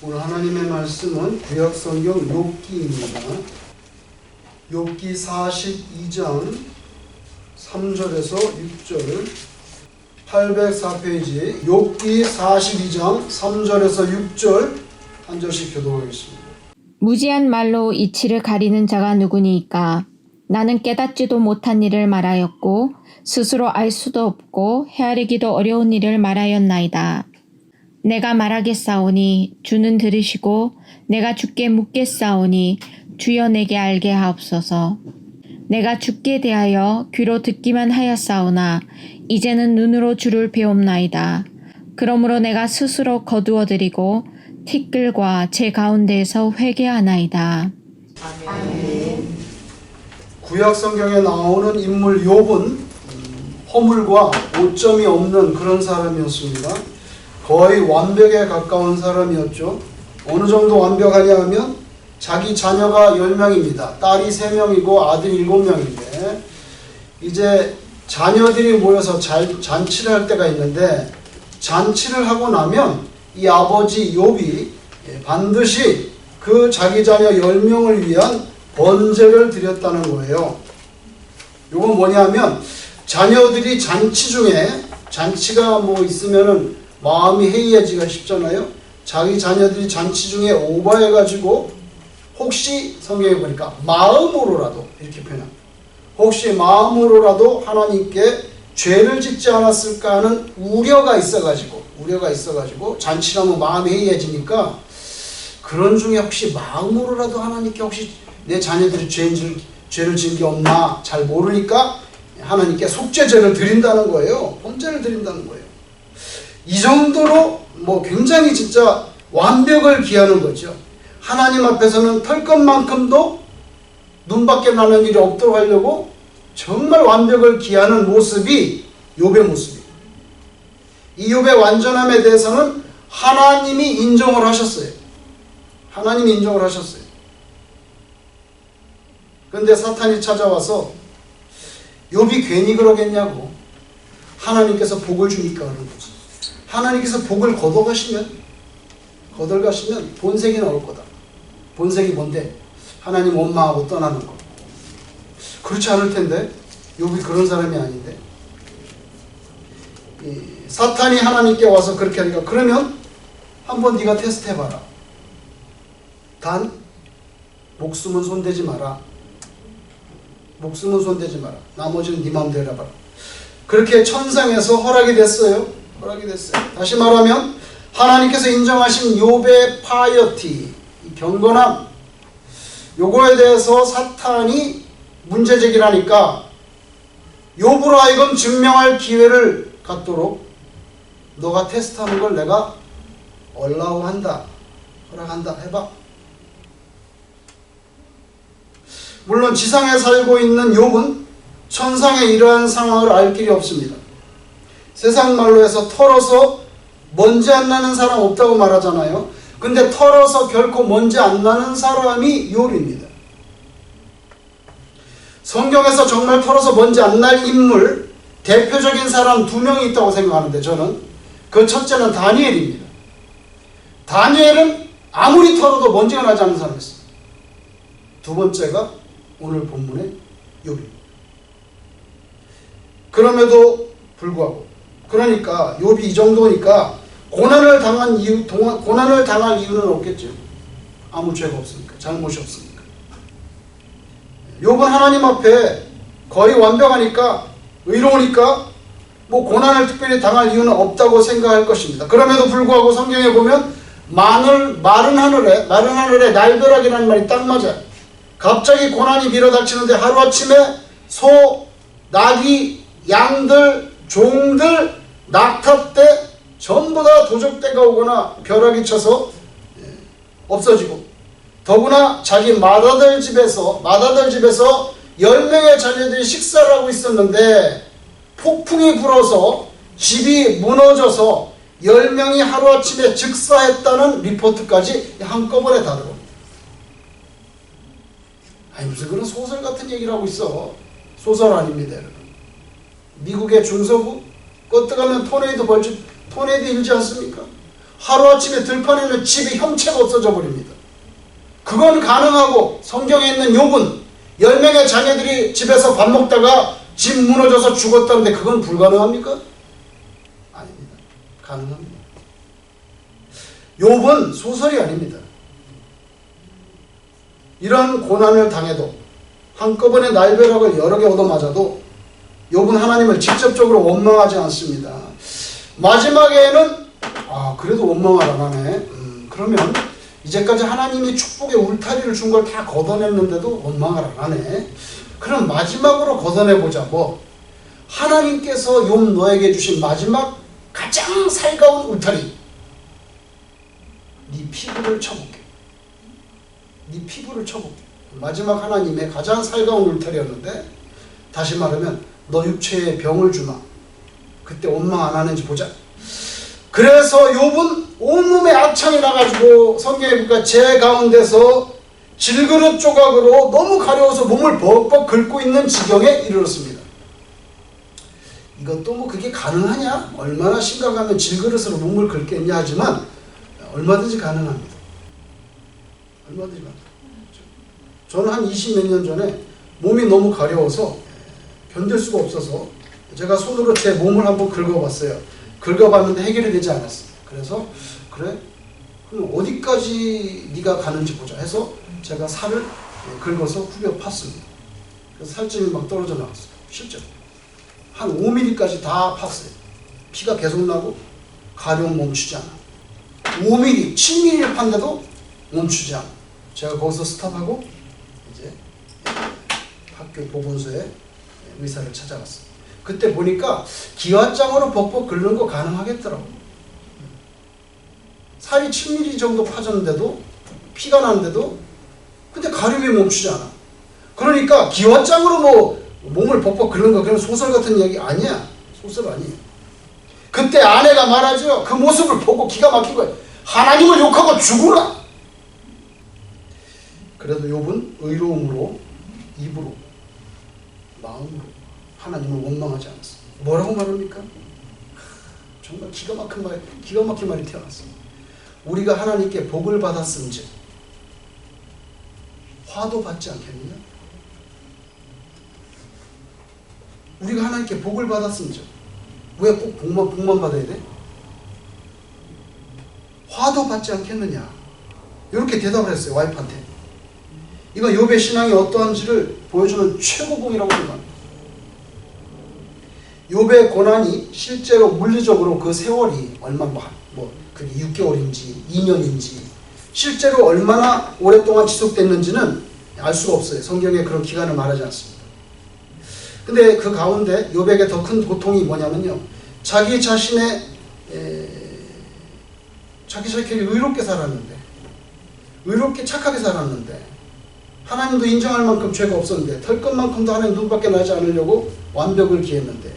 오늘 하나님의 말씀은 구약성경 욥기입니다. 욥기 42장 3절에서 6절 804페이지 욥기 42장 3절에서 6절 한 절씩 교독하겠습니다. 무지한 말로 이치를 가리는 자가 누구니이까? 나는 깨닫지도 못한 일을 말하였고 스스로 알 수도 없고 헤아리기도 어려운 일을 말하였나이다. 내가 말하겠사오니 주는 들으시고 내가 주께 묻겠사오니 주여 내게 알게 하옵소서. 내가 주께 대하여 귀로 듣기만 하였사오나 이제는 눈으로 주를 배옵나이다. 그러므로 내가 스스로 거두어드리고 티끌과 제 가운데에서 회개하나이다. 아멘. 구약 성경에 나오는 인물 욥은 허물과 오점이 없는 그런 사람이었습니다. 거의 완벽에 가까운 사람이었죠. 어느 정도 완벽하냐 하면 자기 자녀가 10명입니다. 딸이 3명이고 아들이 7명인데 이제 자녀들이 모여서 잔치를 할 때가 있는데 잔치를 하고 나면 이 아버지 욥이 반드시 그 자기 자녀 10명을 위한 번제를 드렸다는 거예요. 이건 뭐냐면 자녀들이 잔치 중에 잔치가 뭐 있으면은 마음이 해이해지기가 쉽잖아요. 자기 자녀들이 잔치 중에 오버해가지고 혹시 성경에 보니까 마음으로라도 이렇게 표현합니다. 혹시 마음으로라도 하나님께 죄를 짓지 않았을까 하는 우려가 있어가지고 잔치를 하면 마음이 해이해지니까 그런 중에 혹시 마음으로라도 하나님께 혹시 내 자녀들이 죄를 지은 게 없나 잘 모르니까 하나님께 속죄제를 드린다는 거예요. 번제를 드린다는 거예요. 이 정도로 뭐 굉장히 진짜 완벽을 기하는 거죠. 하나님 앞에서는 털것만큼도 눈밖에 나는 일이 없도록 하려고 정말 완벽을 기하는 모습이 욥의 모습이에요. 이 욥의 완전함에 대해서는 하나님이 인정을 하셨어요. 하나님이 인정을 하셨어요. 그런데 사탄이 찾아와서 욥이 괜히 그러겠냐고 하나님께서 복을 주니까 그런 거지. 하나님께서 복을 거둬가시면 본색이 나올 거다. 본색이 뭔데? 하나님 원망하고 떠나는 거. 그렇지 않을 텐데 욥이 그런 사람이 아닌데 사탄이 하나님께 와서 그렇게 하니까 그러면 한번 네가 테스트 해봐라. 단 목숨은 손대지 마라. 목숨은 손대지 마라. 나머지는 네 마음대로 해봐라. 그렇게 천상에서 허락이 됐어요. 다시 말하면 하나님께서 인정하신 욥의 파이어티, 경건함, 요거에 대해서 사탄이 문제 제기를 하니까 욥으로 하여금 증명할 기회를 갖도록 너가 테스트하는 걸 내가 얼라우한다, 허락한다, 해봐. 물론 지상에 살고 있는 욥은 천상의 이러한 상황을 알 길이 없습니다. 세상 말로 해서 털어서 먼지 안 나는 사람 없다고 말하잖아요. 근데 털어서 결코 먼지 안 나는 사람이 욥입니다. 성경에서 정말 털어서 먼지 안 날 인물, 대표적인 사람 2명이 있다고 생각하는데 저는 그 첫째는 다니엘입니다. 다니엘은 아무리 털어도 먼지가 나지 않는 사람이었어요. 두 번째가 오늘 본문의 욥입니다. 그럼에도 불구하고 그러니까 욥이 이 정도니까 고난을 당할 이유는 없겠죠. 아무 죄가 없으니까, 잘못이 없으니까. 욥은 하나님 앞에 거의 완벽하니까, 의로우니까 뭐 고난을 특별히 당할 이유는 없다고 생각할 것입니다. 그럼에도 불구하고 성경에 보면 마른 하늘에 날벼락이라는 말이 딱 맞아요. 갑자기 고난이 밀어닥치는데 하루아침에 소, 나귀, 양들, 종들, 낙타떼 전부 다 도적떼가 오거나 벼락이 쳐서 없어지고 더구나 자기 맏아들 집에서 10명의 자녀들이 식사를 하고 있었는데 폭풍이 불어서 집이 무너져서 10명이 하루아침에 즉사했다는 리포트까지 한꺼번에 다 들어옵니다. 아니 무슨 그런 소설 같은 얘기를 하고 있어. 소설 아닙니다 여러분. 미국의 중서부 껐떡하면 토네이도 일지 않습니까? 하루아침에 들판에는 집에 형체가 없어져 버립니다. 그건 가능하고 성경에 있는 욥은 10명의 자녀들이 집에서 밥 먹다가 집 무너져서 죽었다는데 그건 불가능합니까? 아닙니다. 가능합니다. 욥은 소설이 아닙니다. 이런 고난을 당해도 한꺼번에 날벼락을 여러 개 얻어맞아도 욥은 하나님을 직접적으로 원망하지 않습니다. 마지막에는 그래도 원망을 안 하네. 그러면 이제까지 하나님이 축복의 울타리를 준 걸 다 걷어냈는데도 원망을 안 하네. 그럼 마지막으로 걷어내보자. 하나님께서 욥 너에게 주신 마지막 가장 살가운 울타리. 네 피부를 쳐볼게. 네 피부를 쳐볼게. 마지막 하나님의 가장 살가운 울타리였는데, 다시 말하면 너 육체에 병을 주마. 그때 원망 안 하는지 보자. 그래서 욥은 온몸에 악창이 나가지고 성경에 보니까 제 가운데서 질그릇 조각으로 너무 가려워서 몸을 벅벅 긁고 있는 지경에 이르렀습니다. 이것도 그게 가능하냐? 얼마나 심각하면 질그릇으로 몸을 긁겠냐 하지만 얼마든지 가능합니다. 얼마든지 가능합니다. 저는 한 20몇 년 전에 몸이 너무 가려워서 견딜 수가 없어서 제가 손으로 제 몸을 한번 긁어봤어요. 긁어봤는데 해결이 되지 않았어요. 그래서 그래? 그럼 어디까지 네가 가는지 보자 해서 제가 살을 긁어서 후벼 팠습니다. 그래서 살점이 막 떨어져 나왔어요. 실제로. 한 5mm까지 다 팠어요. 피가 계속 나고 가려움 멈추지 않아. 5mm, 7mm를 팠는데도 멈추지 않아. 제가 거기서 스탑하고 이제 학교 보건소에 의사를 찾아갔어요. 그때 보니까 기와장으로 벅벅 긁는 거 가능하겠더라고. 살이 7mm 정도 파졌는데도 피가 나는데도 근데 가려움이 멈추지 않아. 그러니까 기와장으로 몸을 벅벅 긁는 거 그냥 소설 같은 이야기 아니야. 소설 아니에요. 그때 아내가 말하죠. 그 모습을 보고 기가 막힌 거예요. 하나님을 욕하고 죽으라. 그래도 욥은 의로움으로, 입으로, 마음으로 하나님을 원망하지 않았어요. 뭐라고 말합니까? 정말 기가 막힌 말이 태어났어요. 우리가 하나님께 복을 받았음즉 화도 받지 않겠느냐? 우리가 하나님께 복을 받았음즉 왜 꼭 복만 받아야 돼? 화도 받지 않겠느냐? 이렇게 대답을 했어요. 와이프한테. 이건 욥의 신앙이 어떠한지를 보여주는 최고봉이라고 생각합니다. 욥의 고난이 실제로 물리적으로 그 세월이 그게 6개월인지 2년인지 실제로 얼마나 오랫동안 지속됐는지는 알 수가 없어요. 성경에 그런 기간을 말하지 않습니다. 근데 그 가운데 욥에게 더 큰 고통이 뭐냐면요. 자기 자신이 의롭게 살았는데, 의롭게 착하게 살았는데, 하나님도 인정할 만큼 죄가 없었는데, 털 것만큼도 하나님 눈밖에 나지 않으려고 완벽을 기했는데,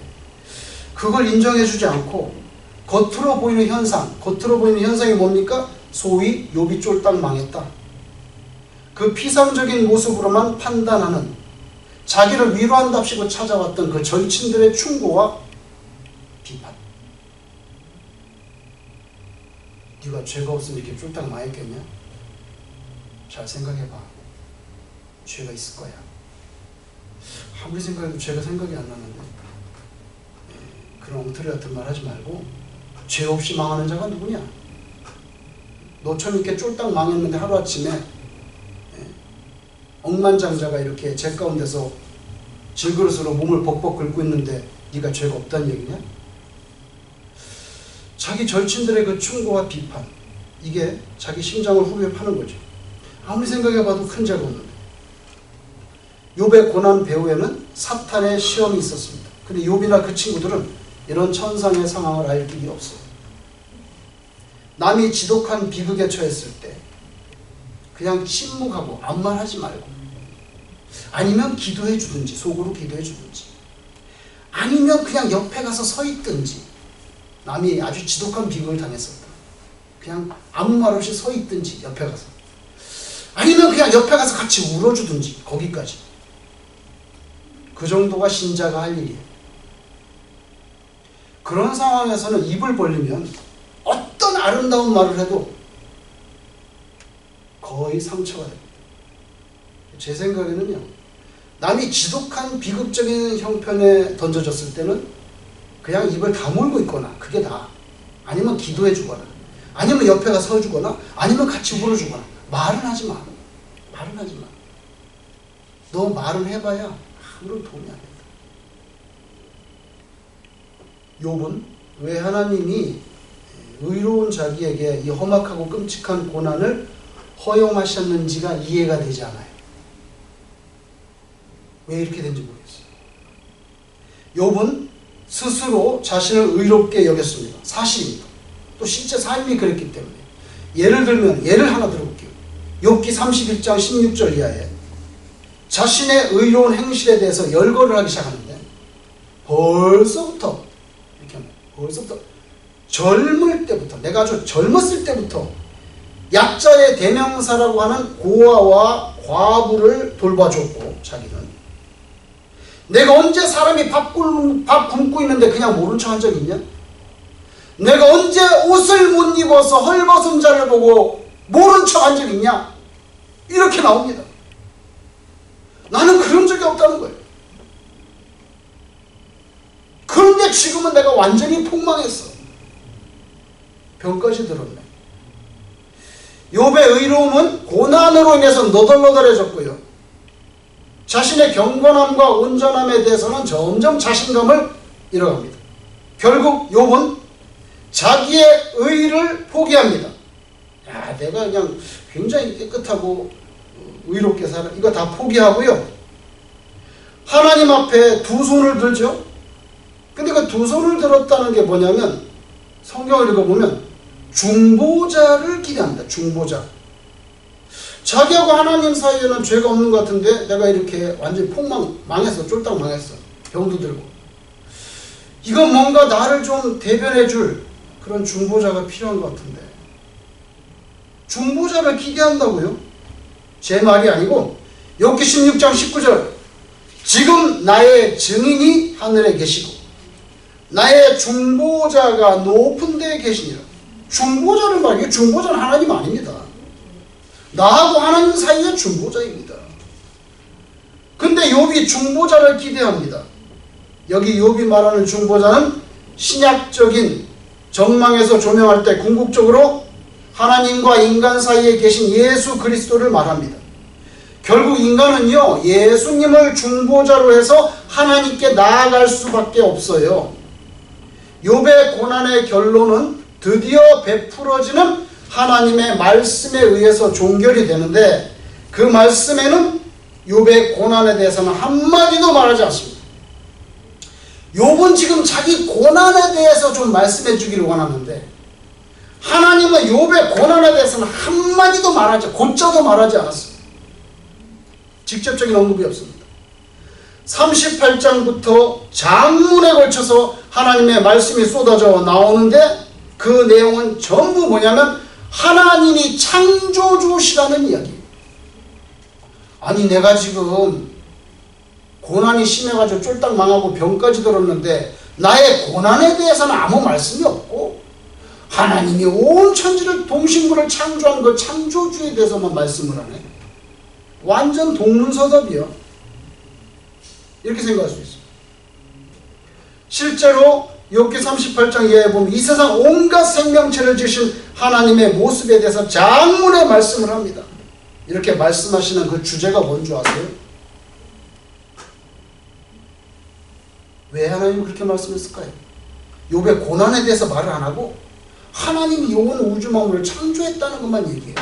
그걸 인정해주지 않고 겉으로 보이는 현상이 뭡니까? 소위 욥이 쫄딱 망했다. 그 피상적인 모습으로만 판단하는, 자기를 위로한답시고 찾아왔던 그 절친들의 충고와 비판. 네가 죄가 없으면 이렇게 쫄딱 망했겠냐? 잘 생각해봐. 죄가 있을 거야. 아무리 생각해도 죄가 생각이 안 나는데 그런 엉터리 같은 말 하지 말고 죄 없이 망하는 자가 누구냐? 너처럼 이렇게 쫄딱 망했는데 하루아침에 억만장자가 이렇게 죄 가운데서 질그릇으로 몸을 벅벅 긁고 있는데 네가 죄가 없다는 얘기냐? 자기 절친들의 그 충고와 비판, 이게 자기 심장을 후벼 파는 거죠. 아무리 생각해봐도 큰 죄가 없는데. 욥의 고난 배후에는 사탄의 시험이 있었습니다. 근데 욥이나 그 친구들은 이런 천상의 상황을 알 길이 없어요. 남이 지독한 비극에 처했을 때 그냥 침묵하고 아무 말 하지 말고, 아니면 기도해 주든지, 속으로 기도해 주든지, 아니면 그냥 옆에 가서 서 있든지, 남이 아주 지독한 비극을 당했었다. 그냥 아무 말 없이 서 있든지, 옆에 가서, 아니면 그냥 옆에 가서 같이 울어주든지, 거기까지. 그 정도가 신자가 할 일이에요. 그런 상황에서는 입을 벌리면 어떤 어떤 아름다운 말을 해도 거의 상처가 됩니다. 제 생각에는요, 남이 지독한 비극적인 형편에 던져졌을 때는 그냥 입을 다물고 있거나, 그게 다, 아니면 기도해 주거나, 아니면 옆에 가서 서주거나, 아니면 같이 울어주거나, 말은 하지 마. 말은 하지 마. 너 말을 해봐야 아무런 도움이 안 된다. 욥은 왜 하나님이 의로운 자기에게 이 험악하고 끔찍한 고난을 허용하셨는지가 이해가 되지 않아요. 왜 이렇게 된지 모르겠어요. 욥은 스스로 자신을 의롭게 여겼습니다. 사실입니다. 또 실제 삶이 그랬기 때문에. 예를 들면, 예를 하나 들어볼게요. 욥기 31장 16절 이하에 자신의 의로운 행실에 대해서 열거를 하기 시작하는데, 벌써부터 이렇게 합니다. 벌써부터 젊을 때부터, 내가 아주 젊었을 때부터 약자의 대명사라고 하는 고아와 과부를 돌봐줬고, 자기는 내가 언제 사람이 밥 굶고 있는데 그냥 모른 척 한 적 있냐? 내가 언제 옷을 못 입어서 헐벗은 자를 보고 모른 척 한 적 있냐? 이렇게 나옵니다. 나는 그런 적이 없다는 거예요. 그런데 지금은 내가 완전히 폭망했어. 병까지 들었네. 욥의 의로움은 고난으로 인해서 너덜너덜해졌고요. 자신의 경건함과 온전함에 대해서는 점점 자신감을 잃어갑니다. 결국 욥은 자기의 의를 포기합니다. 야, 내가 그냥 굉장히 깨끗하고 의롭게 살아. 이거 다 포기하고요. 하나님 앞에 두 손을 들죠. 근데 그 두 손을 들었다는 게 뭐냐면, 성경을 읽어보면 중보자를 기대합니다. 중보자. 자기하고 하나님 사이에는 죄가 없는 것 같은데 내가 이렇게 완전히 망했어. 쫄딱 망했어. 병도 들고. 이건 뭔가 나를 좀 대변해 줄 그런 중보자가 필요한 것 같은데. 중보자를 기대한다고요? 제 말이 아니고 욥기 16장 19절, 지금 나의 증인이 하늘에 계시고 나의 중보자가 높은 데에 계시니라. 중보자는 말이에요. 중보자는 하나님 아닙니다. 나하고 하나님 사이의 중보자입니다. 근데 욥이 중보자를 기대합니다. 여기 욥이 말하는 중보자는 신약적인 정망에서 조명할 때 궁극적으로 하나님과 인간 사이에 계신 예수 그리스도를 말합니다. 결국 인간은요, 예수님을 중보자로 해서 하나님께 나아갈 수밖에 없어요. 욥의 고난의 결론은 드디어 베풀어지는 하나님의 말씀에 의해서 종결이 되는데, 그 말씀에는 욥의 고난에 대해서는 한마디도 말하지 않습니다. 욥은 지금 자기 고난에 대해서 좀 말씀해 주기를 원하는데, 하나님은 욥의 고난에 대해서는 한마디도 말하지, 곧자도 말하지 않았습니다. 직접적인 언급이 없습니다. 38장부터 장문에 걸쳐서 하나님의 말씀이 쏟아져 나오는데, 그 내용은 전부 뭐냐면 하나님이 창조주시라는 이야기예요. 아니, 내가 지금 고난이 심해가지고 쫄딱 망하고 병까지 들었는데 나의 고난에 대해서는 아무 말씀이 없고, 하나님이 온 천지를 동식물을 창조한 그 창조주에 대해서만 말씀을 하네. 완전 동문서답이요. 이렇게 생각할 수 있습니다. 실제로 욥기 38장 이하에 보면 이 세상 온갖 생명체를 지으신 하나님의 모습에 대해서 장문의 말씀을 합니다. 이렇게 말씀하시는 그 주제가 뭔지 아세요? 왜 하나님이 그렇게 말씀했을까요? 욥의 고난에 대해서 말을 안 하고 하나님이 온 우주 만물을 창조했다는 것만 얘기해요.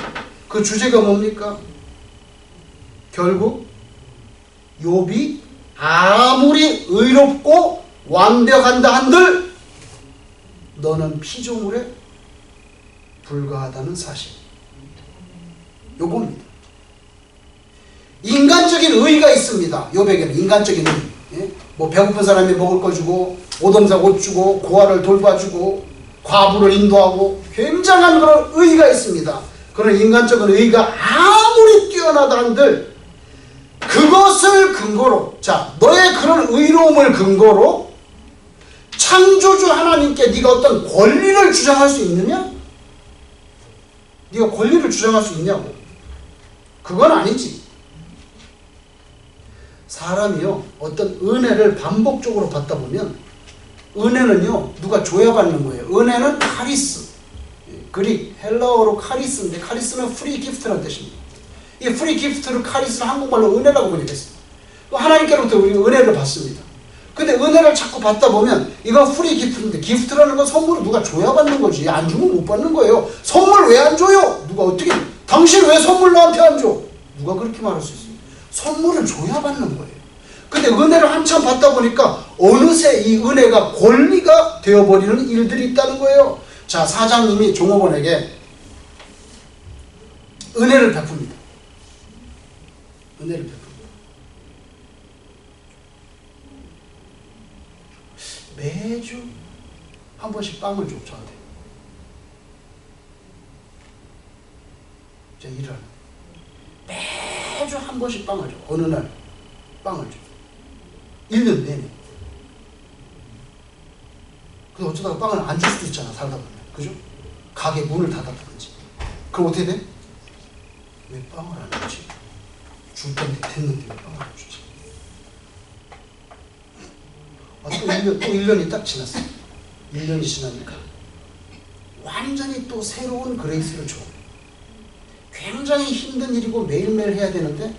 그 주제가 뭡니까? 결국 욥이 아무리 의롭고 완벽한다 한들 너는 피조물에 불과하다는 사실. 요겁니다. 인간적인 의의가 있습니다. 욥에게는 인간적인 의의. 예? 뭐 배고픈 사람이 먹을 거 주고, 오dom사 옷 주고, 고아를 돌봐주고, 과부를 인도하고, 굉장한 그런 의의가 있습니다. 그런 인간적인 의의가 아무리 뛰어나다 한들 그것을 근거로, 자, 너의 그런 의로움을 근거로 창조주 하나님께 네가 어떤 권리를 주장할 수 있느냐? 네가 권리를 주장할 수 있냐고. 그건 아니지. 사람이요, 어떤 은혜를 반복적으로 받다 보면, 은혜는요, 누가 줘야 받는 거예요. 은혜는 카리스. 그릭, 헬라어로 카리스인데, 카리스는 프리 기프트라는 뜻입니다. 이 프리 기프트를 카리스는 한국말로 은혜라고 번역했어요. 하나님께로부터 우리 은혜를 받습니다. 근데 은혜를 자꾸 받다 보면, 이건 프리 기프트인데, 기프트라는 건 선물을 누가 줘야 받는 거지. 안 주면 못 받는 거예요. 선물 왜 안 줘요? 누가 어떻게, 당신 왜 선물 나한테 안 줘? 누가 그렇게 말할 수 있어요? 선물을 줘야 받는 거예요. 근데 은혜를 한참 받다 보니까 어느새 이 은혜가 권리가 되어버리는 일들이 있다는 거예요. 자, 사장님이 종업원에게 은혜를 베풉니다. 은혜를 베풉니다. 매주 한 번씩 빵을 줘, 저한테. 제가 일하는. 매주 한 번씩 빵을 줘. 어느 날 빵을 줘. 1년 내내. 근데 어쩌다가 빵을 안 줄 수도 있잖아, 살다 보면. 그죠? 가게 문을 닫았다든지. 그럼 어떻게 돼? 왜 빵을 안 주지? 줄 텐데 됐는데 왜 빵을 안 주지? 또 1년이 딱 지났어요. 1년이 지나니까 완전히 또 새로운 그레이스를 줘. 굉장히 힘든 일이고 매일매일 해야 되는데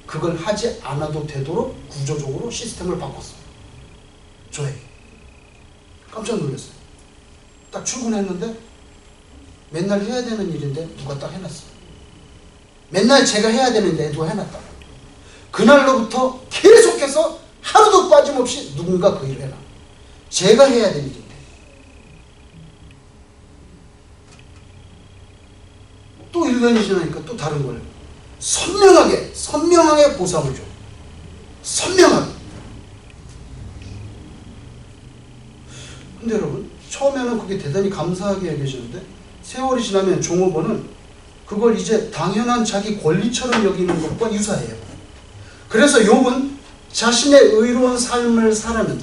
그걸 하지 않아도 되도록 구조적으로 시스템을 바꿨어요. 저에게. 깜짝 놀랐어요. 딱 출근했는데 맨날 해야 되는 일인데 누가 딱 해놨어요. 맨날 제가 해야 되는데 누가 해놨다. 그날로부터 계속해서 하루도 빠짐없이 누군가 그 일을 해놔. 제가 해야 될 일인데. 또 1년이 지나니까 또 다른 걸 선명하게 보상을 줘. 선명하게. 근데 여러분, 처음에는 그게 대단히 감사하게 여겨지는데 세월이 지나면 종업원은 그걸 이제 당연한 자기 권리처럼 여기는 것과 유사해요. 그래서 욥은 자신이 의로운 삶을 살았는데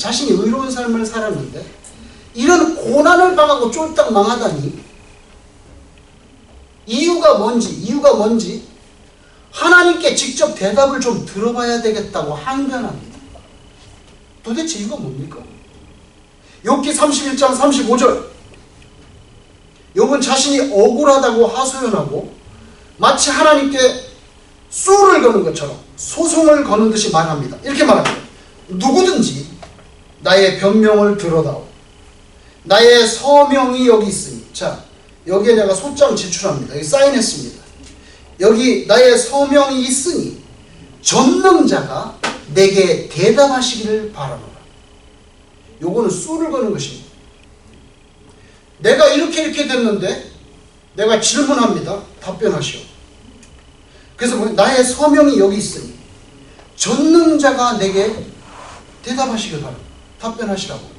이런 고난을 당하고 쫄딱 망하다니. 이유가 뭔지 하나님께 직접 대답을 좀 들어봐야 되겠다고 항변합니다. 도대체 이유가 뭡니까? 욥기 31장 35절. 욥은 자신이 억울하다고 하소연하고 마치 하나님께 쏘를 거는 것처럼 소송을 거는 듯이 말합니다. 이렇게 말합니다. 누구든지 나의 변명을 들어다오. 나의 서명이 여기 있으니. 자, 여기에 내가 소장 제출합니다. 여기 사인했습니다. 여기 나의 서명이 있으니 전능자가 내게 대답하시기를 바라노라. 요거는 쏘를 거는 것입니다. 내가 이렇게 됐는데 내가 질문합니다. 답변하시오. 그래서 나의 서명이 여기 있으니 전능자가 내게 대답하시길 바랍니다. 답변하시라고.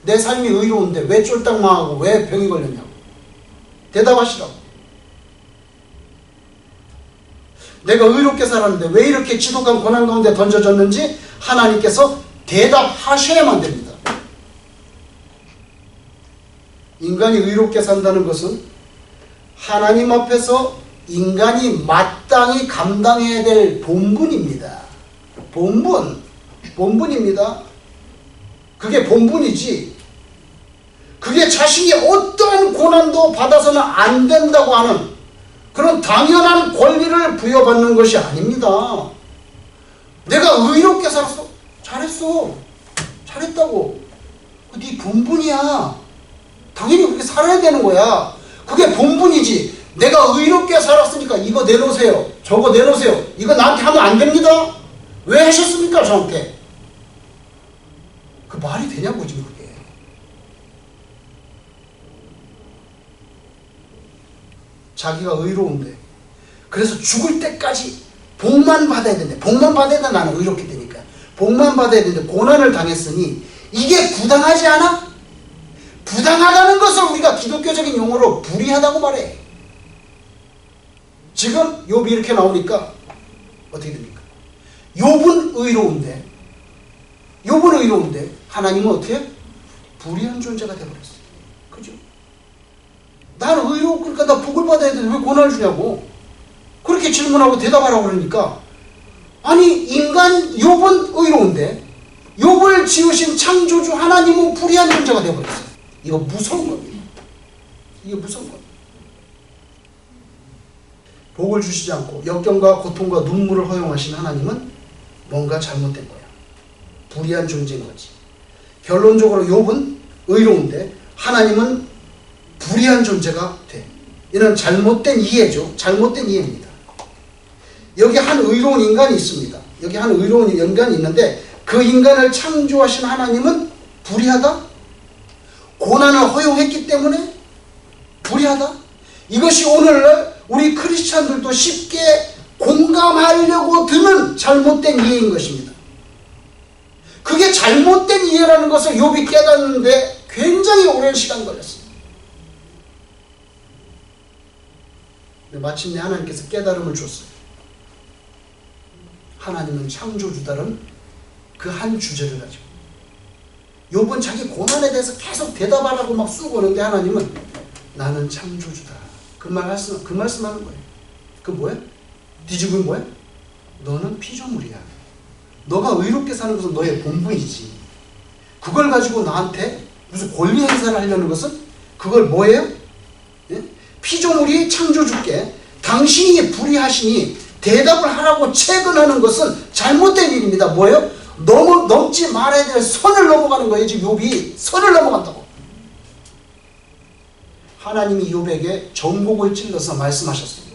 내 삶이 의로운데 왜 쫄딱 망하고 왜 병이 걸렸냐고. 대답하시라고. 내가 의롭게 살았는데 왜 이렇게 지독한 고난 가운데 던져졌는지 하나님께서 대답하셔야만 됩니다. 인간이 의롭게 산다는 것은 하나님 앞에서 인간이 마땅히 감당해야 될 본분입니다. 본분입니다. 그게 본분이지. 그게 자신이 어떠한 고난도 받아서는 안 된다고 하는 그런 당연한 권리를 부여받는 것이 아닙니다. 내가 의롭게 살았어. 잘했어. 잘했다고. 네 본분이야. 당연히 그렇게 살아야 되는 거야. 그게 본분이지. 내가 의롭게 살았으니까 이거 내놓으세요. 저거 내놓으세요. 이거 나한테 하면 안 됩니다. 왜 하셨습니까? 저한테. 그 말이 되냐고 지금 그게. 자기가 의로운데 그래서 죽을 때까지 복만 받아야 된대. 복만 받아야 돼. 나는 의롭기 때니까. 복만 받아야 되는데 고난을 당했으니 이게 부당하지 않아? 부당하다는 것을 우리가 기독교적인 용어로 불의하다고 말해. 지금 욥이 이렇게 나오니까 어떻게 됩니까? 욥은 의로운데 하나님은 어떻게? 불의한 존재가 되어버렸어요. 그죠? 나는 의롭고 그러니까 나 복을 받아야 되는데 왜 고난을 주냐고. 그렇게 질문하고 대답하라고 그러니까 아니 인간 욥은 의로운데 욥을 지으신 창조주 하나님은 불의한 존재가 되어버렸어요. 이거 무서운 겁니다. 이게 무서운 겁니다. 복을 주시지 않고 역경과 고통과 눈물을 허용하신 하나님은 뭔가 잘못된 거야. 불의한 존재인 거지. 결론적으로 욥은 의로운데 하나님은 불의한 존재가 돼. 이는 잘못된 이해죠. 잘못된 이해입니다. 여기 한 의로운 인간이 있습니다. 여기 한 의로운 인간이 있는데 그 인간을 창조하신 하나님은 불의하다? 고난을 허용했기 때문에 불의하다? 이것이 오늘날 우리 크리스찬들도 쉽게 공감하려고 드는 잘못된 이해인 것입니다. 그게 잘못된 이해라는 것을 욥이 깨닫는데 굉장히 오랜 시간 걸렸습니다. 마침내 하나님께서 깨달음을 줬어요. 하나님은 창조주다는 그 한 주제를 가지고 욥은 자기 고난에 대해서 계속 대답하라고 막 쓰고 오는데 하나님은 나는 창조주다. 그 말씀하는 거예요. 그 뭐야? 뒤집으면 뭐야? 너는 피조물이야. 너가 의롭게 사는 것은 너의 본분이지. 그걸 가지고 나한테 무슨 권리 행사를 하려는 것은 그걸 뭐예요? 예? 피조물이 창조주께 당신이 불의하시니 대답을 하라고 채근하는 것은 잘못된 일입니다. 뭐예요? 넘지 말아야 될 선을 넘어가는 거예요. 지금 욥이 선을 넘어간다고. 하나님이 욥에게 전곡을 찔러서 말씀하셨어요.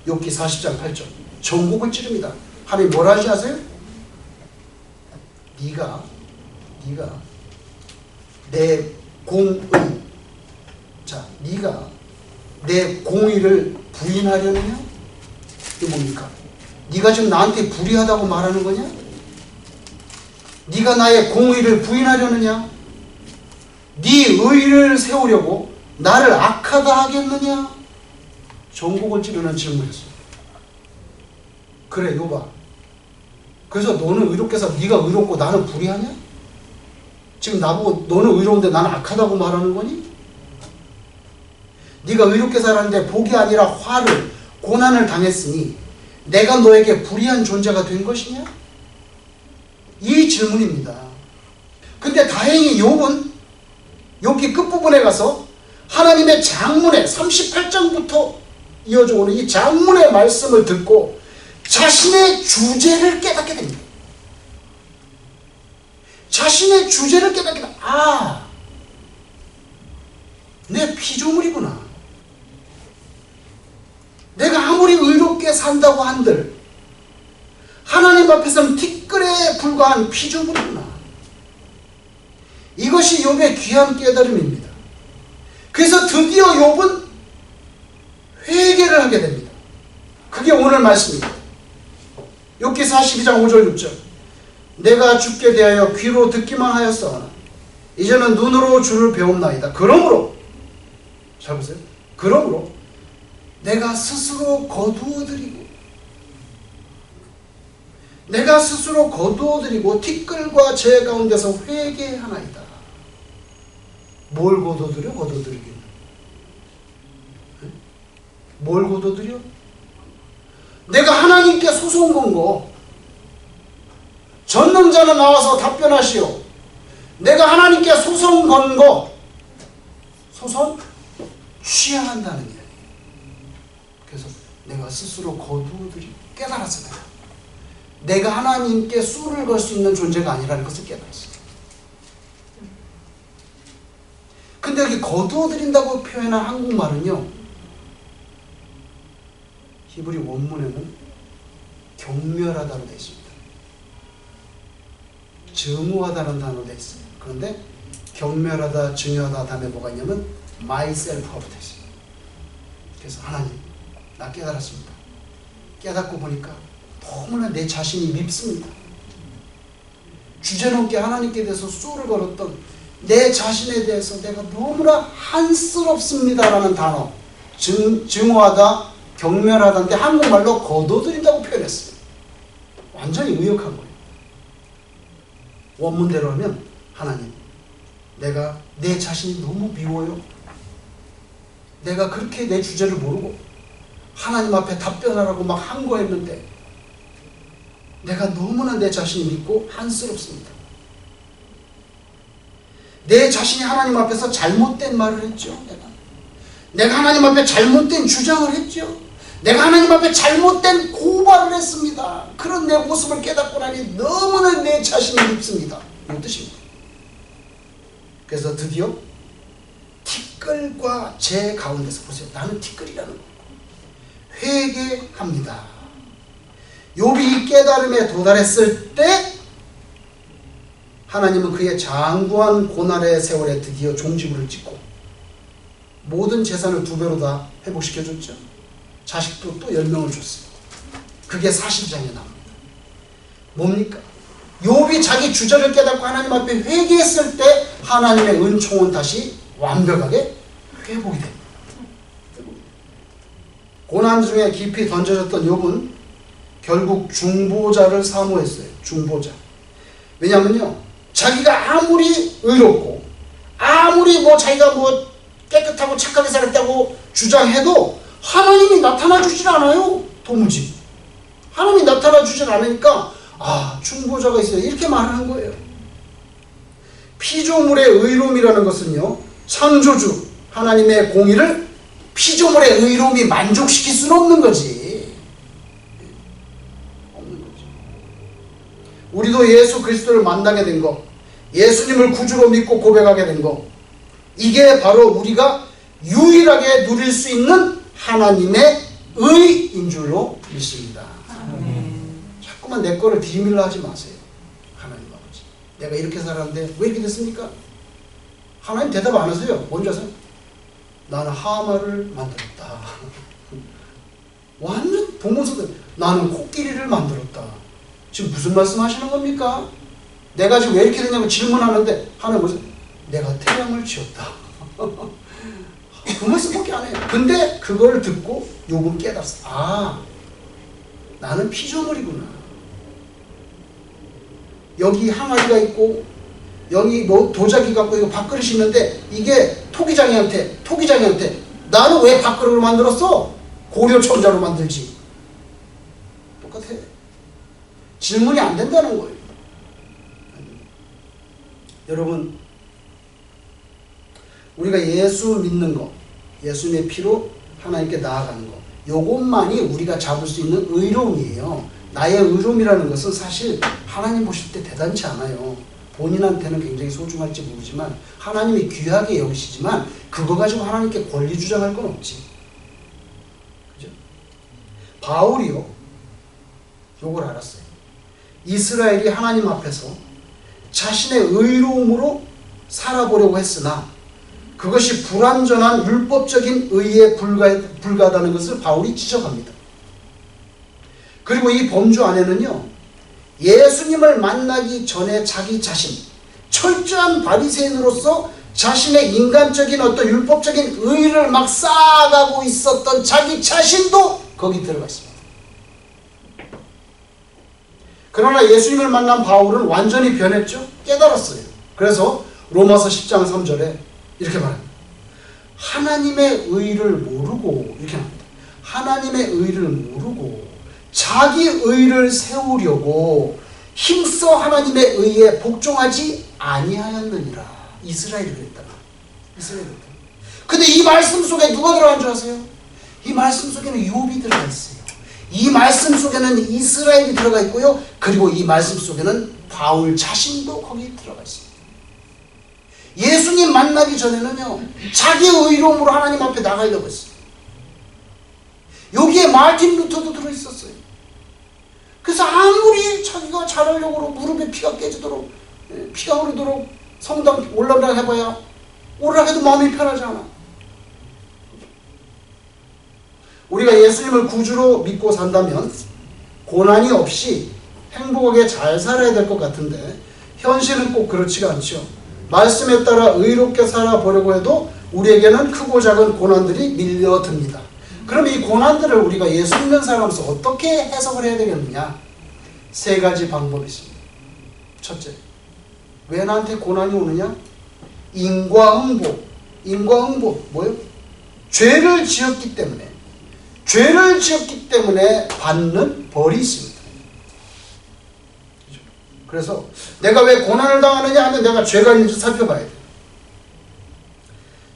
욥기 40장 8절 전곡을 찌릅니다. 하나님 뭐라 하지 아세요? 네가 내 공의, 자, 네가 내 공의를 부인하려느냐? 이게 뭡니까? 네가 지금 나한테 불의하다고 말하는 거냐? 네가 나의 공의를 부인하려느냐? 네 의를 세우려고 나를 악하다 하겠느냐? 전곡을 찌르는 질문이었어요. 그래 욥아, 그래서 너는 의롭게 해서 네가 의롭고 나는 불의하냐? 지금 나보고 너는 의로운데 나는 악하다고 말하는 거니? 네가 의롭게 살았는데 복이 아니라 화를, 고난을 당했으니 내가 너에게 불의한 존재가 된 것이냐? 이 질문입니다. 근데 다행히 욥은 욥기 끝부분에 가서 하나님의 장문의 38장부터 이어져 오는 이 장문의 말씀을 듣고 자신의 주제를 깨닫게 됩니다. 자신의 주제를 깨닫게 됩니다. 아, 내 피조물이구나. 내가 아무리 의롭게 산다고 한들 하나님 앞에서는 티끌에 불과한 피조물이구나. 이것이 욥의 귀한 깨달음입니다. 그래서 드디어 욥은 회개를 하게 됩니다. 그게 오늘 말씀입니다. 욥기 42장 5절 6절 내가 주께 대하여 귀로 듣기만 하였사오나 이제는 눈으로 주를 배움나이다. 그러므로 잘 보세요. 그러므로 내가 스스로 거두어드리고 티끌과 재 가운데서 회개하나이다. 뭘 거두어드리긴? 뭘 거두어드려? 내가 하나님께 소송 건 거. 전능자는 나와서 답변하시오. 내가 하나님께 소송 건 거. 소송 취하한다는 이야기. 그래서 내가 스스로 거두어드리고 깨달았어요. 내가 하나님께 수를 걸 수 있는 존재가 아니라는 것을 깨달았어요. 근데 여기 거두어드린다고 표현한 한국말은요, 히브리 원문에는 경멸하다로 되어 있습니다. 증오하다는 단어로 되어 있어요. 그런데 경멸하다, 증오하다 다음에 뭐가 있냐면 myself하고 되어 있습니다. 그래서 하나님, 나 깨달았습니다. 깨닫고 보니까 너무나 내 자신이 밉습니다. 주제넘게 하나님께 대해서 수를 걸었던 내 자신에 대해서 내가 너무나 한스럽습니다라는 단어, 증오하다, 경멸하다인데 한국말로 거둬들인다고 표현했어요. 완전히 의역한 거예요. 원문대로 하면 하나님, 내가 내 자신이 너무 미워요. 내가 그렇게 내 주제를 모르고 하나님 앞에 답변하라고 막 항거했는데 내가 너무나 내 자신이 믿고 한스럽습니다. 내 자신이 하나님 앞에서 잘못된 말을 했죠. 내가 하나님 앞에 잘못된 주장을 했죠. 내가 하나님 앞에 잘못된 고발을 했습니다. 그런 내 모습을 깨닫고 나니 너무나 내 자신이 밉습니다. 이런 뜻입니다. 그래서 드디어 티끌과 제 가운데서 보세요. 나는 티끌이라는 거. 회개합니다. 욥이 이 깨달음에 도달했을 때 하나님은 그의 장구한 고난의 세월에 드디어 종지부를 찍고 모든 재산을 2배로 다 회복시켜줬죠. 자식도 또 10명을 줬어요. 그게 사실장에 나옵니다. 뭡니까? 욥이 자기 주저를 깨닫고 하나님 앞에 회개했을 때 하나님의 은총은 다시 완벽하게 회복이 됩니다. 고난 중에 깊이 던져졌던 욥은 결국 중보자를 사모했어요. 중보자. 왜냐면요, 자기가 아무리 의롭고 아무리 자기가 깨끗하고 착하게 살았다고 주장해도 하나님이 나타나 주질 않아요. 도무지 하나님이 나타나 주질 않으니까 중보자가 있어요, 이렇게 말하는 거예요. 피조물의 의로움이라는 것은요, 창조주 하나님의 공의를 피조물의 의로움이 만족시킬 수는 없는 거지. 우리도 예수 그리스도를 만나게 된 거, 예수님을 구주로 믿고 고백하게 된 거, 이게 바로 우리가 유일하게 누릴 수 있는 하나님의 의인 줄로 믿습니다. 자꾸만 내 거를 뒤밀려 하지 마세요. 하나님 아버지, 내가 이렇게 살았는데 왜 이렇게 됐습니까? 하나님 대답 안 하세요. 뭔지 아세요? 나는 하마를 만들었다. 완전 동문서들. 나는 코끼리를 만들었다. 지금 무슨 말씀 하시는 겁니까? 내가 지금 왜 이렇게 되냐고 질문하는데 하나님 무슨, 내가 태양을 지었다. 그 말씀밖에 안 해요. 근데 그걸 듣고 욥은 깨닫어. 나는 피조물이구나. 여기 항아리가 있고 여기 도자기 갖고 이거 밥그릇이 있는데 이게 토기장이한테 나는 왜 밥그릇을 만들었어? 고려천자로 만들지. 똑같아. 질문이 안 된다는 거예요. 여러분, 우리가 예수 믿는 거, 예수님의 피로 하나님께 나아가는 거, 요것만이 우리가 잡을 수 있는 의로움이에요. 나의 의로움이라는 것은 사실 하나님 보실 때 대단치 않아요. 본인한테는 굉장히 소중할지 모르지만 하나님이 귀하게 여기시지만 그거 가지고 하나님께 권리 주장할 건 없지. 그죠? 바울이요, 요걸 알았어요. 이스라엘이 하나님 앞에서 자신의 의로움으로 살아보려고 했으나 그것이 불완전한 율법적인 의에 불과하다는 것을 바울이 지적합니다. 그리고 이 범주 안에는요, 예수님을 만나기 전에 자기 자신, 철저한 바리새인으로서 자신의 인간적인 어떤 율법적인 의를 막 쌓아가고 있었던 자기 자신도 거기 들어가 있습니다. 그러나 예수님을 만난 바울은 완전히 변했죠. 깨달았어요. 그래서 로마서 10장 3절에 이렇게 말합니다. 하나님의 의를 모르고, 이렇게 합니다. 하나님의 의를 모르고 자기 의를 세우려고 힘써 하나님의 의에 복종하지 아니하였느니라. 이스라엘이 그랬다. 근데 이 말씀 속에 누가 들어간 줄 아세요? 이 말씀 속에는 욥이 들어가 있어요. 이 말씀 속에는 이스라엘이 들어가 있고요. 그리고 이 말씀 속에는 바울 자신도 거기 들어가 있습니다. 예수님 만나기 전에는요, 자기 의로움으로 하나님 앞에 나가려고 했어요. 여기에 마틴 루터도 들어있었어요. 그래서 아무리 자기가 잘하려고 무릎에 피가 깨지도록, 피가 흐르도록 성당 올라가라 해봐야 올라가도 마음이 편하지 않아. 우리가 예수님을 구주로 믿고 산다면 고난이 없이 행복하게 잘 살아야 될 것 같은데 현실은 꼭 그렇지가 않죠. 말씀에 따라 의롭게 살아보려고 해도 우리에게는 크고 작은 고난들이 밀려듭니다. 그럼 이 고난들을 우리가 예수 믿는 사람으로서 어떻게 해석을 해야 되겠느냐? 3가지 방법이 있습니다. 첫째, 왜 나한테 고난이 오느냐? 인과응보. 뭐예요? 죄를 지었기 때문에 받는 벌이 있습니다. 그래서 내가 왜 고난을 당하느냐 하면 내가 죄가 있는지 살펴봐야 돼요.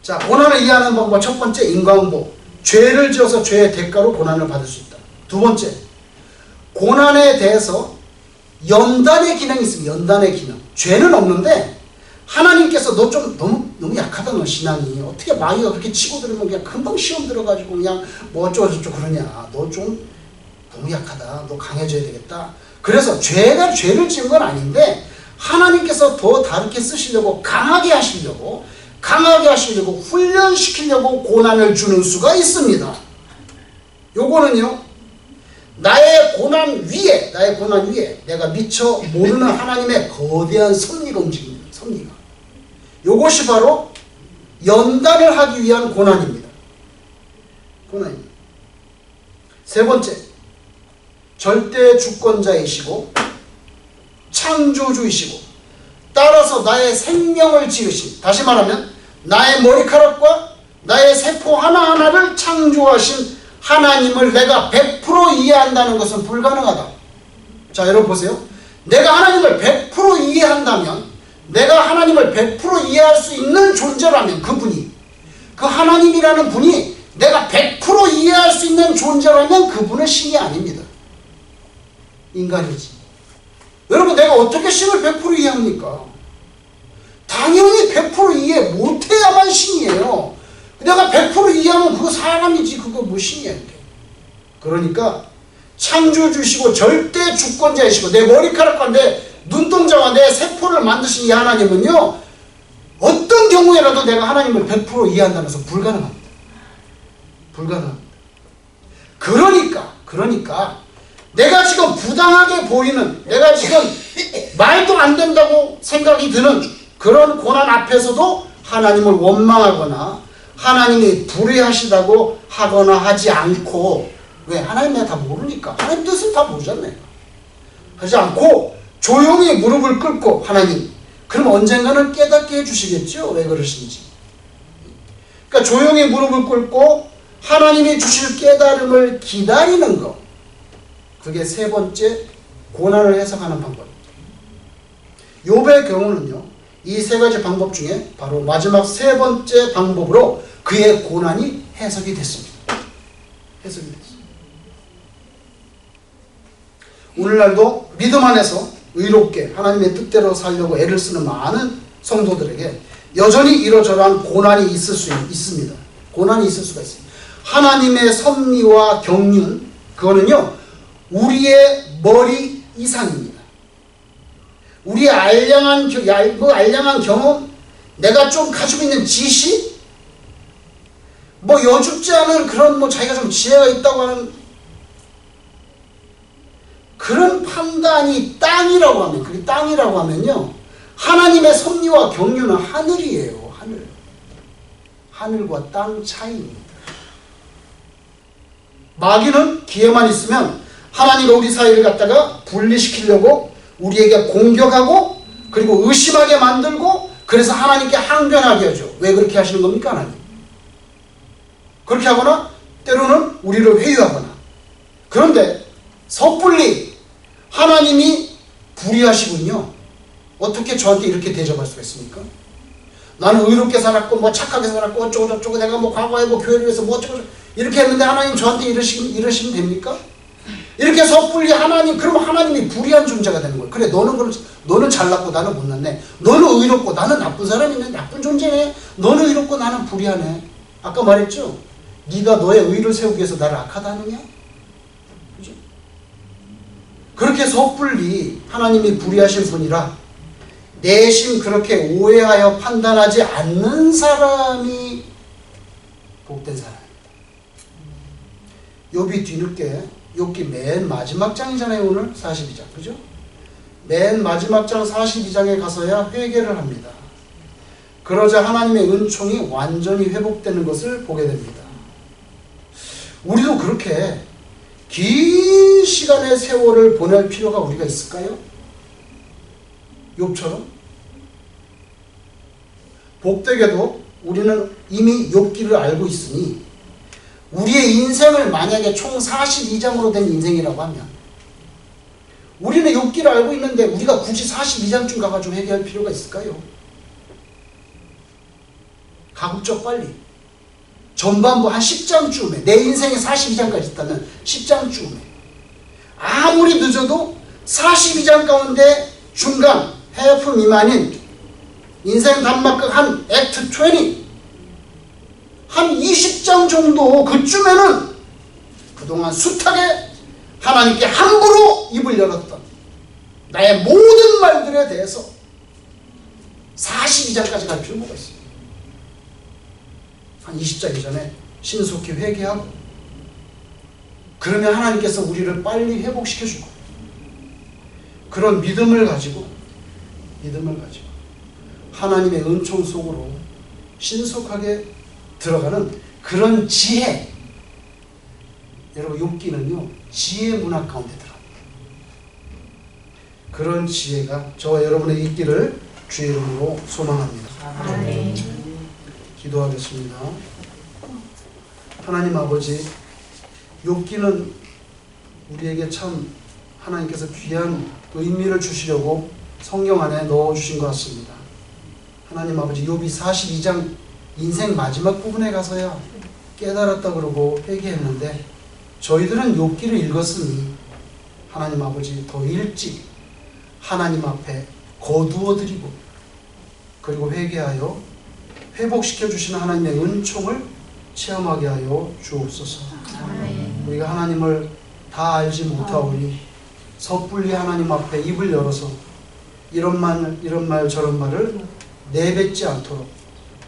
자, 고난을 이해하는 방법 첫 번째 인과응보. 죄를 지어서 죄의 대가로 고난을 받을 수 있다. 두 번째, 고난에 대해서 연단의 기능이 있습니다. 연단의 기능. 죄는 없는데 하나님께서 너 좀 너무 약하다 너 신앙이. 어떻게 마귀가 그렇게 치고 들으면 그냥 금방 시험 들어가지고 그냥 뭐 어쩌고저쩌고 그러냐. 너 좀 너무 약하다. 너 강해져야 되겠다. 그래서 죄를 지은 건 아닌데 하나님께서 더 다르게 쓰시려고 강하게 하시려고 훈련시키려고 고난을 주는 수가 있습니다. 요거는요, 나의 고난 위에 내가 미처 모르는 하나님의 거대한 섭리가 움직입니다. 섭리가. 요것이 바로 연단을 하기 위한 고난입니다. 고난입니다. 세 번째, 절대 주권자이시고 창조주이시고 따라서 나의 생명을 지으신, 다시 말하면 나의 머리카락과 나의 세포 하나하나를 창조하신 하나님을 내가 100% 이해한다는 것은 불가능하다. 자, 여러분 보세요. 내가 하나님을 100% 이해한다면, 내가 하나님을 100% 이해할 수 있는 존재라면 그 하나님이라는 분이 내가 100% 이해할 수 있는 존재라면 그분은 신이 아닙니다. 인간이지. 여러분, 내가 어떻게 신을 100% 이해합니까? 당연히 100% 이해 못해야만 신이에요. 내가 100% 이해하면 그거 사람이지, 그거 뭐 신이야. 그러니까 창조주시고 절대 주권자이시고 내 머리카락과 내 눈동자와 내 세포를 만드신 이 하나님은요, 어떤 경우에라도 내가 하나님을 100% 이해한다는 것은 불가능합니다. 불가능합니다. 그러니까 내가 지금 부당하게 보이는, 내가 지금 말도 안 된다고 생각이 드는 그런 고난 앞에서도 하나님을 원망하거나 하나님이 불의하시다고 하거나 하지 않고, 왜? 하나님 내가 다 모르니까. 하나님 뜻을 다 모르잖아요. 하지 않고 조용히 무릎을 꿇고, 하나님, 그럼 언젠가는 깨닫게 해주시겠죠? 왜 그러신지. 그러니까 조용히 무릎을 꿇고 하나님이 주실 깨달음을 기다리는 것, 그게 세 번째 고난을 해석하는 방법입니다. 욥의 경우는요, 이 세 가지 방법 중에 바로 마지막 세 번째 방법으로 그의 고난이 해석이 됐습니다. 해석이 됐습니다. 오늘날도 믿음 안에서 의롭게 하나님의 뜻대로 살려고 애를 쓰는 많은 성도들에게 여전히 이러저러한 고난이 있을 수 있습니다. 고난이 있을 수가 있습니다. 하나님의 섭리와 경륜, 그거는요, 우리의 머리 이상입니다. 우리의 알량한 경험, 내가 좀 가지고 있는 지식, 여쭙지 않은 그런 자기가 좀 지혜가 있다고 하는 그런 판단이 그게 땅이라고 하면요, 하나님의 섭리와 경륜은 하늘이에요. 하늘과 땅 차이입니다. 마귀는 기회만 있으면 하나님과 우리 사이를 갖다가 분리시키려고 우리에게 공격하고, 그리고 의심하게 만들고, 그래서 하나님께 항변하게 하죠. 왜 그렇게 하시는 겁니까, 하나님? 그렇게 하거나 때로는 우리를 회유하거나. 그런데 섣불리 하나님이 불의하시군요, 어떻게 저한테 이렇게 대접할 수가 있습니까? 나는 의롭게 살았고 착하게 살았고 어쩌고저쩌고 내가 과거에 교회를 위해서 어쩌고 이렇게 했는데 하나님 저한테 이러시면 됩니까? 이렇게 섣불리 그럼 하나님이 불의한 존재가 되는 거예요. 그래, 너는 잘났고 나는 못났네. 너는 의롭고 나는 나쁜 사람이네. 나쁜 존재네. 너는 의롭고 나는 불의하네. 아까 말했죠? 네가 너의 의를 세우기 위해서 나를 악하다 하느냐? 그죠? 그렇게 섣불리 하나님이 불의하신 분이라 내심 그렇게 오해하여 판단하지 않는 사람이 복된 사람입니다. 욥이 뒤늦게, 욥기 맨 마지막 장이잖아요. 오늘 42장, 그죠? 맨 마지막 장 42장에 가서야 회개를 합니다. 그러자 하나님의 은총이 완전히 회복되는 것을 보게 됩니다. 우리도 그렇게 긴 시간의 세월을 보낼 필요가 우리가 있을까요? 욥처럼? 복되게도 우리는 이미 욥기를 알고 있으니 우리의 인생을 만약에 총 42장으로 된 인생이라고 하면 우리는 욥기를 알고 있는데 우리가 굳이 42장쯤 가가지고 회개할 필요가 있을까요? 가급적 빨리 전반부 한 10장쯤에, 내 인생에 42장까지 있다면 10장쯤에, 아무리 늦어도 42장 가운데 중간 해프 미만인 인생 단막극 한 액트 20, 한 20장 정도 그쯤에는 그동안 숱하게 하나님께 함부로 입을 열었던 나의 모든 말들에 대해서 42장까지 갈 필요가 있어요. 한 20장 이전에 신속히 회개하고, 그러면 하나님께서 우리를 빨리 회복시켜 줄 거예요. 그런 믿음을 가지고 하나님의 은총 속으로 신속하게 들어가는 그런 지혜. 여러분, 욥기는요 지혜 문학 가운데 들어갑니다. 그런 지혜가 저와 여러분에게 있기를 주의 이름으로 소망합니다. 아멘. 기도하겠습니다. 하나님 아버지, 욥기는 우리에게 참 하나님께서 귀한 의미를 주시려고 성경 안에 넣어주신 것 같습니다. 하나님 아버지, 욥이 42장 인생 마지막 부분에 가서야 깨달았다 그러고 회개했는데, 저희들은 욥기를 읽었으니 하나님 아버지 더 일찍 하나님 앞에 거두어드리고, 그리고 회개하여 회복시켜 주시는 하나님의 은총을 체험하게 하여 주옵소서. 우리가 하나님을 다 알지 못하오니 섣불리 하나님 앞에 입을 열어서 이런 말 저런 말을 내뱉지 않도록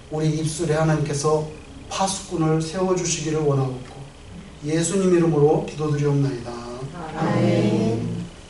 우리 입술에 하나님께서 파수꾼을 세워주시기를 원하옵고 예수님 이름으로 기도드리옵나이다. 아멘.